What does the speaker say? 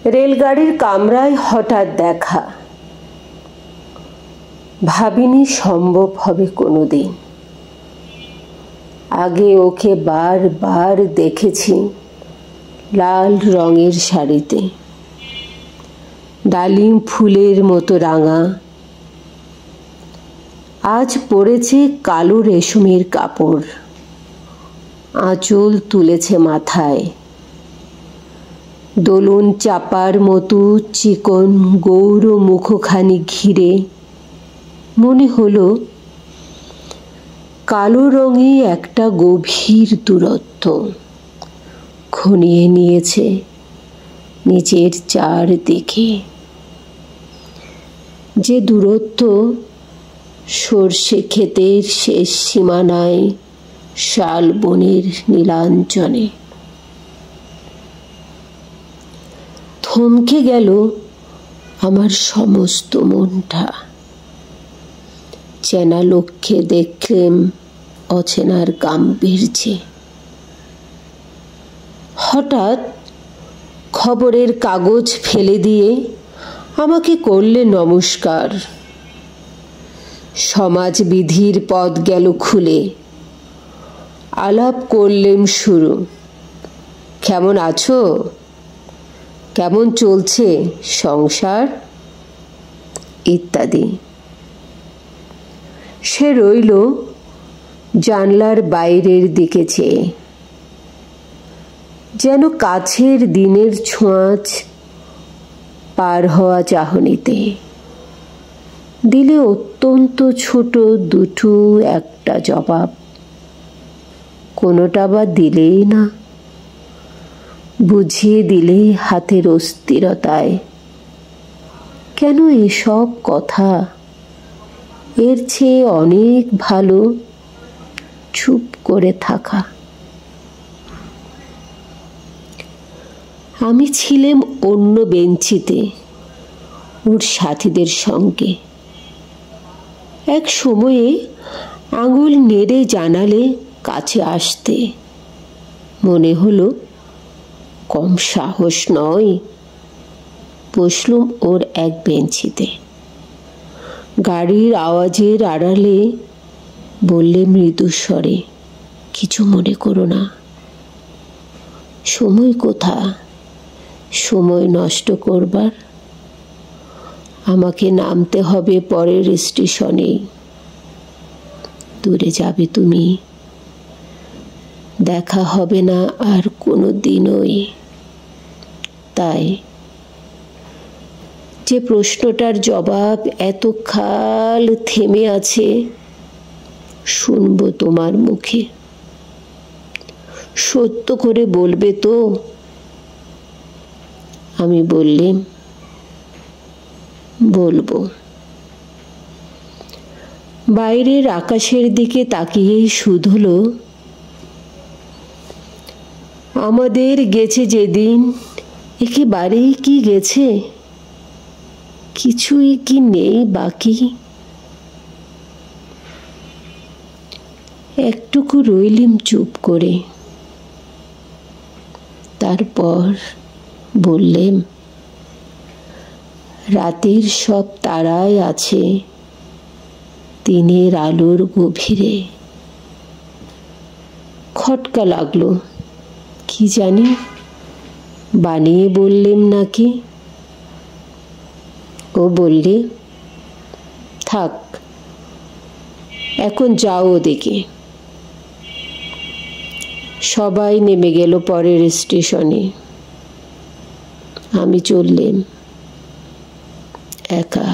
রেলগাড়ির কামরায় হঠাৎ দেখা, ভাবিনি সম্ভব হবে কোনোদিন। আগে ওকে বারবার দেখেছি লাল রঙের শাড়িতে, ডালিম ফুলের মতো রাঙা। আজ পরেছে কালো রেশমের কাপড়, আঁচল তুলেছে মাথায়। দোলন চাপার মতো চিকন গৌর মুখখানি ঘিরে মনে হলো কালো রঙে একটা গভীর দূরত্ব ঘনিয়ে নিয়েছে নিজের চারদিকে। যে দূরত্ব সর্ষে ক্ষেতের শেষ সীমানায় শাল বনের নীলাঞ্জনে। থমকে গেল আমার সমস্ত মনটা। চেনা লক্ষ্যে দেখলেম অচেনার গাম্ভীর্যে। হঠাৎ খবরের কাগজ ফেলে দিয়ে আমাকে করলে নমস্কার। সমাজবিধির পথ গেল খুলে। আলাপ করলেম শুরু। কেমন আছো? কেমন চলছে সংসার? ইত্যাদি। সে রইল জানলার বাইরের দিকে চেয়ে, যেন কাছের দিনের ছোঁয়াচ পার হওয়া চাহনিতে। দিলে অত্যন্ত ছোট দুটো একটা জবাব, কোনোটা বা দিলেই না। বুঝিয়ে দিলে হাতের অস্থিরতায়। কেন এসব কথা? এর চেয়ে অনেক ভালো চুপ করে থাকা। আমি ছিলাম অন্য বেঞ্চিতে ওর সাথীদের সঙ্গে। এক সময়ে আঙুল নেড়ে জানালে কাছে আসতে। মনে হলো কম সাহস নয়। বসলুম ওর এক বেঞ্চিতে। গাড়ির আওয়াজের আড়ালে বললে মৃদু স্বরে, কিছু মনে করো না। সময় কোথা সময় নষ্ট করবার? আমাকে নামতে হবে পরের স্টেশনে। দূরে যাবে তুমি, দেখা হবে না আর কোনো দিনই। তাই যে প্রশ্নটার জবাব এত কাল থেমে আছে, শুনবো তোমার মুখে। সত্য করে বলবে তো? আমি বললাম, বলবো। বাইরের আকাশের দিকে তাকিয়েই শুধলো, আমাদের গেছে যেদিন একেবারেই কি গেছে? কিছুই কি নেই বাকি? একটুকু রইলিম চুপ করে। তারপর বললেম, রাতের সব তারাই আছে দিনের আলোর গভীরে। খটকা লাগলো, কি জানি বানিয়ে বললেম নাকি। ও বললে, থাক এখন যাও ওদিকে। সবাই নেমে গেল পরের স্টেশনে। আমি চললেম একা।